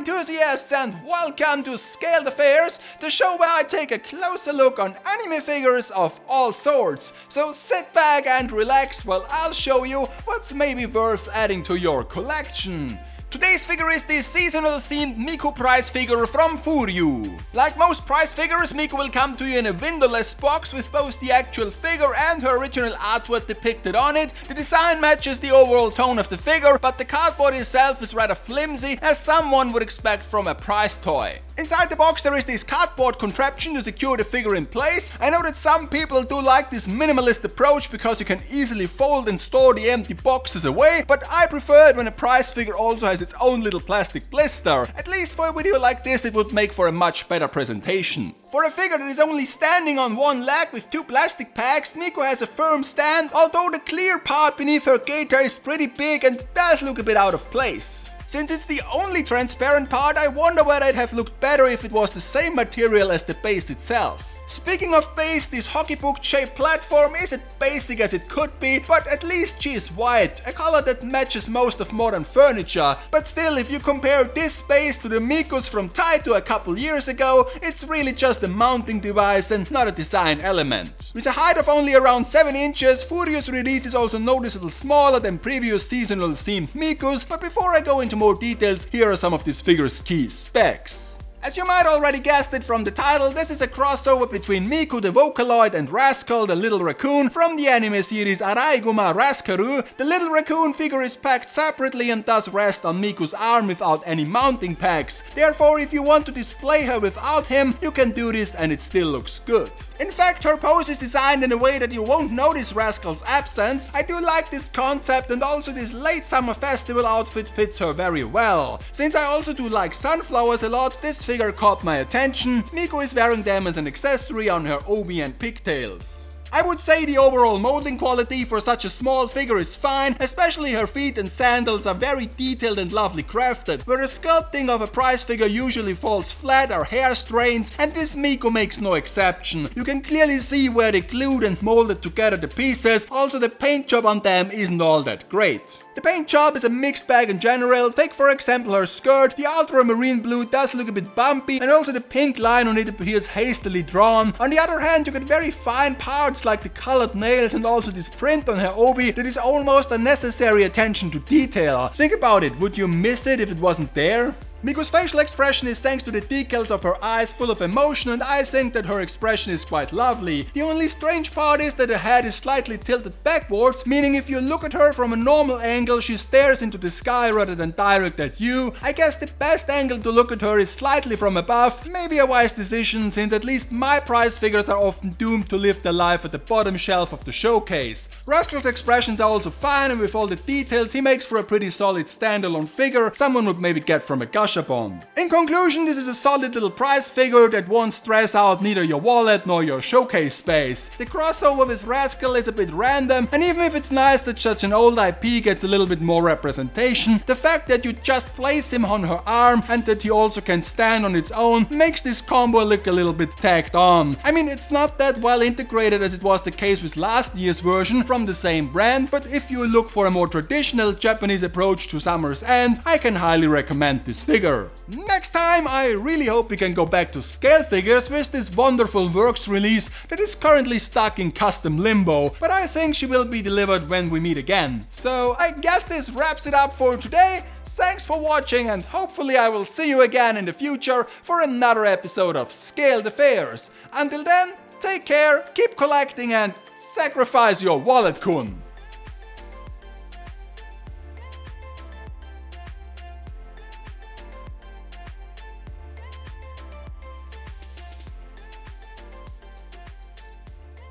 enthusiasts, and welcome to Scaled Affairs, the show where I take a closer look on anime figures of all sorts. So sit back and relax while I'll show you what's maybe worth adding to your collection. Today's figure is the seasonal themed Miku prize figure from FuRyu. Like most prize figures, Miku will come to you in a windowless box with both the actual figure and her original artwork depicted on it. The design matches the overall tone of the figure, but the cardboard itself is rather flimsy, as someone would expect from a prize toy. Inside the box there is this cardboard contraption to secure the figure in place. I know that some people do like this minimalist approach because you can easily fold and store the empty boxes away, but I prefer it when a prize figure also has its own little plastic blister. At least for a video like this it would make for a much better presentation. For a figure that is only standing on one leg with two plastic pegs, Miku has a firm stand, although the clear part beneath her gaiter is pretty big and does look a bit out of place. Since it's the only transparent part, I wonder whether it'd have looked better if it was the same material as the base itself. Speaking of base, this hockey book shaped platform isn't basic as it could be, but at least she is white, a color that matches most of modern furniture. But still, if you compare this base to the Mikus from Taito a couple years ago, it's really just a mounting device and not a design element. With a height of only around 7 inches, FuRyus release is also noticeably smaller than previous seasonal themed Mikus, but before I go into more details, here are some of this figure's key specs. As you might already guessed it from the title, this is a crossover between Miku the Vocaloid and Rascal the Little Raccoon from the anime series Araiguma Rascaru. The little raccoon figure is packed separately and does rest on Miku's arm without any mounting pegs. Therefore, if you want to display her without him, you can do this and it still looks good. In fact, her pose is designed in a way that you won't notice Rascal's absence. I do like this concept, and also this late summer festival outfit fits her very well. Since I also do like sunflowers a lot, this figure caught my attention. Miku is wearing them as an accessory on her obi and pigtails. I would say the overall molding quality for such a small figure is fine, especially her feet and sandals are very detailed and lovely crafted. Where the sculpting of a prize figure usually falls flat are hair strains, and this Miku makes no exception. You can clearly see where they glued and molded together the pieces, also the paint job on them isn't all that great. The paint job is a mixed bag in general. Take for example her skirt. The ultramarine blue does look a bit bumpy, and also the pink line on it appears hastily drawn. On the other hand, you get very fine parts like the colored nails and also this print on her obi that is almost unnecessary attention to detail. Think about it, would you miss it if it wasn't there? Miku's facial expression is thanks to the decals of her eyes full of emotion, and I think that her expression is quite lovely. The only strange part is that her head is slightly tilted backwards, meaning if you look at her from a normal angle she stares into the sky rather than direct at you. I guess the best angle to look at her is slightly from above, maybe a wise decision since at least my prize figures are often doomed to live their life at the bottom shelf of the showcase. Rascal's expressions are also fine, and with all the details he makes for a pretty solid standalone figure someone would maybe get from a gush upon. In conclusion, this is a solid little prize figure that won't stress out neither your wallet nor your showcase space. The crossover with Rascal is a bit random, and even if it's nice that such an old IP gets a little bit more representation, the fact that you just place him on her arm and that he also can stand on its own makes this combo look a little bit tacked on. I mean, it's not that well integrated as it was the case with last year's version from the same brand, but if you look for a more traditional Japanese approach to Summer's End, I can highly recommend this figure. Next time I really hope we can go back to scale figures with this wonderful works release that is currently stuck in custom limbo, but I think she will be delivered when we meet again. So I guess this wraps it up for today. Thanks for watching, and hopefully I will see you again in the future for another episode of Scaled Affairs. Until then, take care, keep collecting, and sacrifice your wallet, kun!